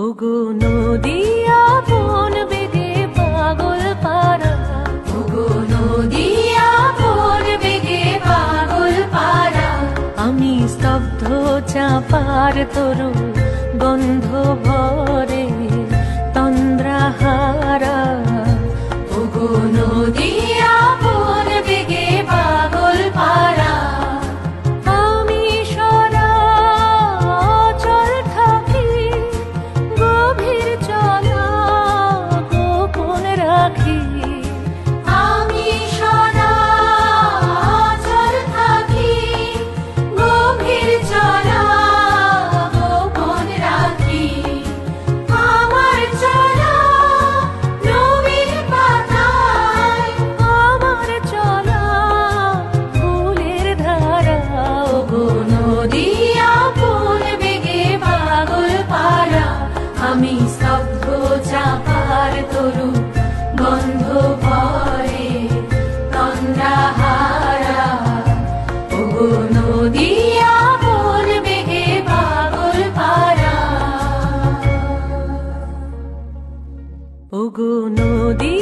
ওগো নদিয়া কোন বেগে পাগল পারা, ওগো নদিয়া কোন বেগে পাগল পারা। আমি স্তব্ধ চাপার তরু গন্ধ ভরে তন্দ্রাহারা। ওগো নদিয়া কোন বেগে পাগল পারা। আমি সদা অচল থাকি, গভীর চলা গোপন রাখি। আমি সদা অচল থাকি, গভীর চলা গোপন রাখি। আমার চলা নবীন পাতায়, আমার চলা ফুলের ধারা। ওগো নদিয়া কোন বেগে পাগল পারা। আমি স্তব্ধ চাপার তরু গন্ধ ভরে তন্দ্রাহারা। ওগো নদিয়া কোন বেগে পাগল পারা। ওগো নদী